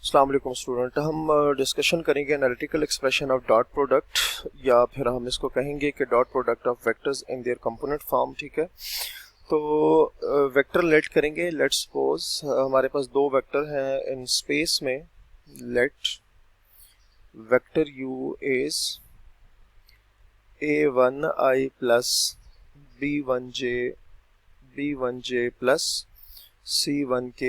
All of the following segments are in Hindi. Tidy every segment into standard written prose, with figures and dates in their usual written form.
अस्सलाम वालेकुम स्टूडेंट। हम डिस्कशन करेंगे analytical expression of dot product, या फिर हम इसको कहेंगे कि dot product of vectors in their component form. ठीक है, तो वेक्टर लेट करेंगे। लेट सपोज हमारे पास दो वेक्टर हैं इन स्पेस में। Let vector u is a1i plus b1j plus c1k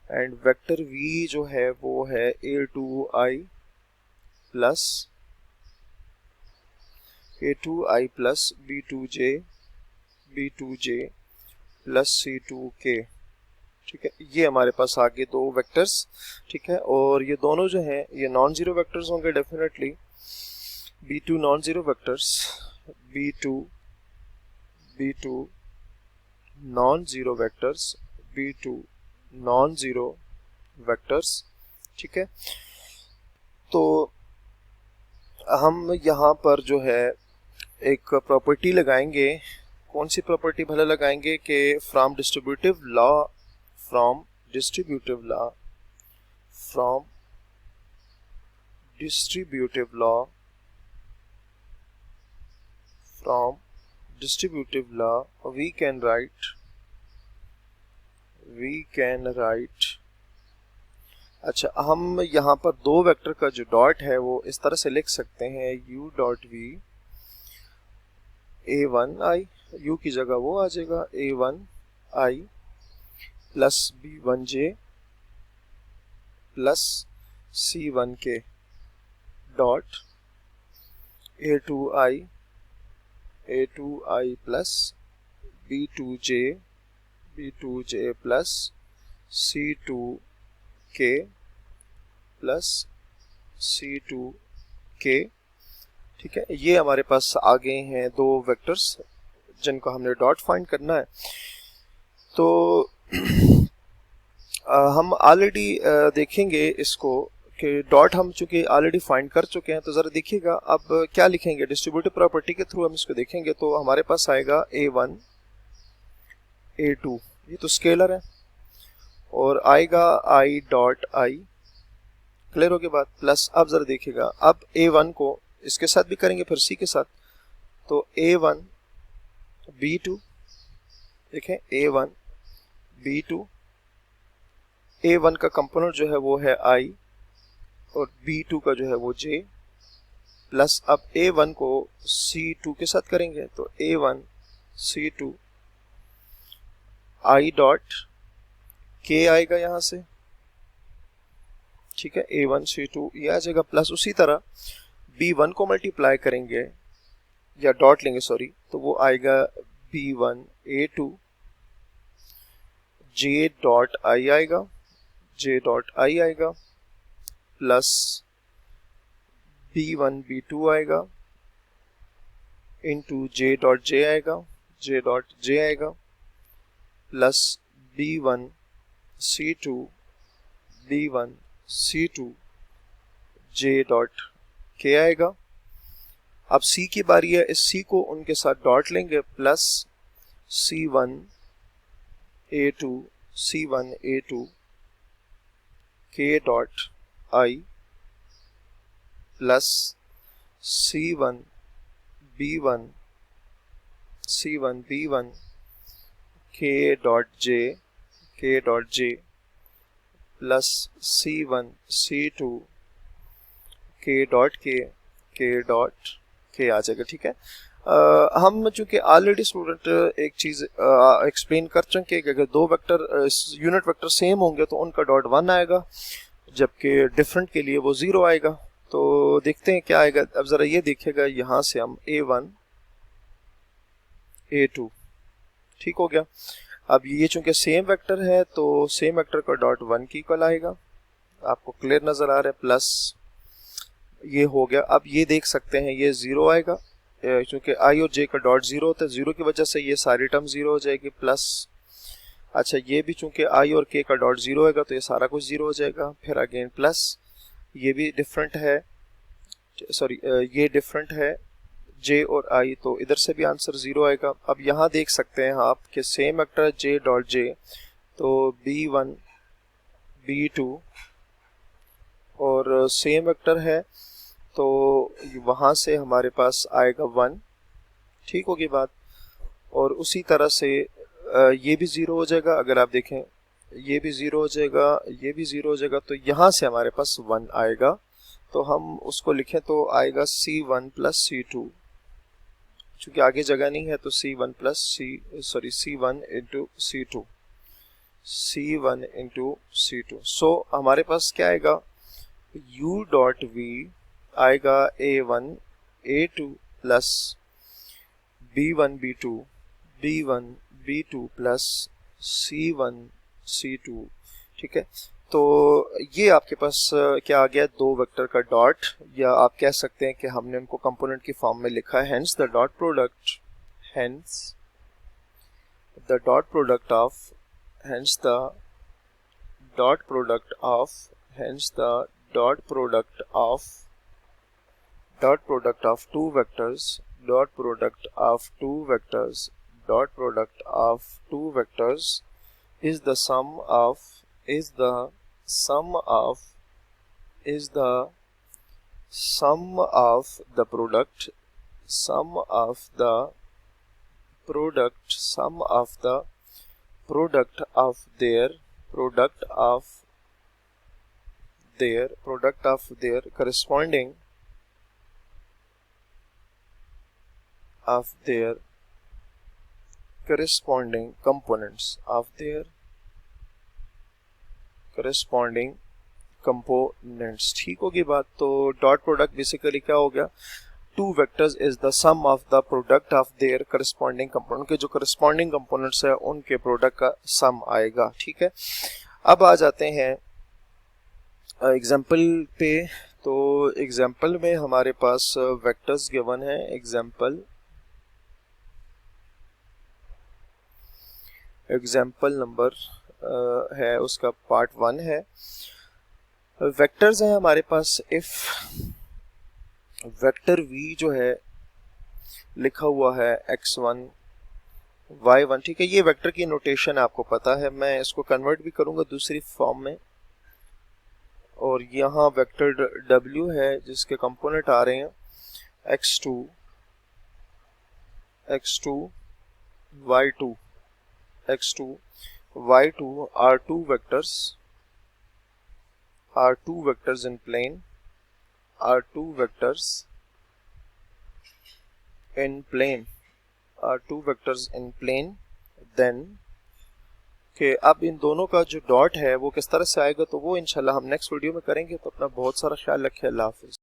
and vector v जो है वो है a2i plus b2j plus c2k। ठीक है, ये हमारे पास आगे दो वेक्टर्स। ठीक है, और ये दोनों जो हैं ये नॉन जीरो वेक्टर्स होंगे definitely. b2 non zero vectors, b2 non zero vectors, b2 non zero vectors. ठीक है, तो हम यहाँ पर जो है एक प्रॉपर्टी लगाएंगे। कौन सी प्रॉपर्टी भला लगाएंगे कि from distributive law from distributive law we can write. अच्छा, हम यहाँ पर दो वेक्टर का जो डॉट है वो इस तरह से लिख सकते हैं, u dot we a1i, u की जगह वो आ जाएगा a1i plus b1j plus c1k dot a2i plus b2j plus c2k plus c2k। ठीक है, ये हमारे पास आ गए हैं दो वेक्टर्स जिनको हमने डॉट फाइंड करना है। तो हम ऑलरेडी देखेंगे इसको कि डॉट हम चूंकि ऑलरेडी फाइंड कर चुके हैं, तो ज़रा देखिएगा अब क्या लिखेंगे। डिस्ट्रीब्यूटिव प्रॉपर्टी के थ्रू हम इसको देखेंगे, तो हमारे पास आएगा a1 a2, ये तो स्केलर है, और आएगा i डॉट i। क्लियर हो गया बात? प्लस अब ज़रा देखिएगा, अब a1 को इसके साथ भी करेंगे फिर c के साथ, तो a1 b2, देखें a1 b2, a1 का कंपोनेंट जो है वो है i और b2 का जो है वो j, प्लस अब a1 को c2 के साथ करेंगे, तो a1 c2 i dot k आएगा यहाँ से। ठीक है, a1 c2 ये आ जाएगा, प्लस उसी तरह b1 को मल्टीप्लाई करेंगे या डॉट लेंगे सॉरी, तो वो आएगा b1 a2 j dot i आएगा प्लस b1 b2 आएगा इंटू j डॉट j आएगा plus b1 c2 j dot k आएगा। अब c की बारी है, इस c को उनके साथ डॉट लेंगे, plus c1 a2 k dot i plus c1 b1 k dot j plus c1 c2 k dot k आ जाएगा। ठीक है, हम चूंकि ऑलरेडी स्टूडेंट एक चीज़ एक्सप्लेन कर चुके हैं कि अगर दो वेक्टर यूनिट वेक्टर सेम होंगे तो उनका डॉट 1 आएगा, जबकि डिफरेंट के लिए वो 0 आएगा। तो देखते हैं क्या आएगा। अब ज़रा ये देखिएगा, यहाँ से हम a1 a2, ठीक हो गया। अब ये चूंकि सेम वेक्टर है तो सेम वेक्टर का डॉट 1 की इक्वल आएगा, आपको क्लियर नज़र आ रहा है। प्लस ये हो गया। अब ये देख सकते हैं ये 0 आएगा, क्योंकि i और j का डॉट 0 होता है, 0 की वजह से ये सारी टर्म 0 हो जाएगी। प्लस अच्छा, ये भी चूंकि i और k का डॉट 0 होगा तो ये सारा कुछ 0 हो जाएगा। फिर अगेन प्लस ये भी डिफरेंट है, सॉरी ये डिफरेंट है j और i, तो इधर से भी आंसर 0 आएगा। अब यहाँ देख सकते हैं आप कि same vector j dot j, तो B2 और सेम वेक्टर है तो वहाँ से हमारे पास आएगा 1, ठीक होगी बात। और उसी तरह से ये भी 0 हो जाएगा, अगर आप देखें ये भी 0 हो जाएगा, ये भी 0 हो जाएगा, तो यहाँ से हमारे पास 1 आएगा। तो हम उसको लिखें तो आएगा C1 प्लस C2, चूँकि आगे जगह नहीं है तो C1 into C2, C1 into C2। सो हमारे पास क्या आएगा, U डॉट V आएगा A1 A2 plus B1 B2 B2 plus C1 C2, ठीक है। तो ये आपके पास क्या आ गया, दो वेक्टर का डॉट, या आप कह सकते हैं कि हमने उनको कंपोनेंट की फॉर्म में लिखा है। Hence the dot product, hence the dot product of, hence the dot product of, hence the dot product of two vectors, dot product of two vectors, dot product of two vectors is the sum of, is the sum of, is the sum of the product, sum of the product, sum of the product of their, product of their, product of their corresponding, of their corresponding components, of their corresponding components, ठीक होगी बात। तो डॉट प्रोडक्ट बेसिकली क्या हो गया, two vectors is the sum of the product of their corresponding component, के जो करस्पॉन्डिंग कंपोनेंट्स है उनके प्रोडक्ट का सम आएगा, ठीक है। अब आ जाते हैं एग्जाम्पल पे। तो एग्जाम्पल में हमारे पास वेक्टर्स गिवन है। एग्जाम्पल नंबर है उसका पार्ट 1 है। वेक्टर्स हैं हमारे पास। इफ वेक्टर v जो है लिखा हुआ है x1 y1, ठीक है। ये वेक्टर की नोटेशन आपको पता है, मैं इसको कन्वर्ट भी करूंगा दूसरी फॉर्म में। और यहाँ वेक्टर w है जिसके कंपोनेंट आ रहे हैं x2 y2 x2 y2 are two vectors in plane, are two vectors in plane, are two vectors in plane। then कि अब इन दोनों का जो डॉट है वो किस तरह से आएगा, तो वो इंशाल्लाह हम नेक्स्ट वीडियो में करेंगे। तो अपना बहुत सारा ख्याल रखें। अल्लाह हाफिज़।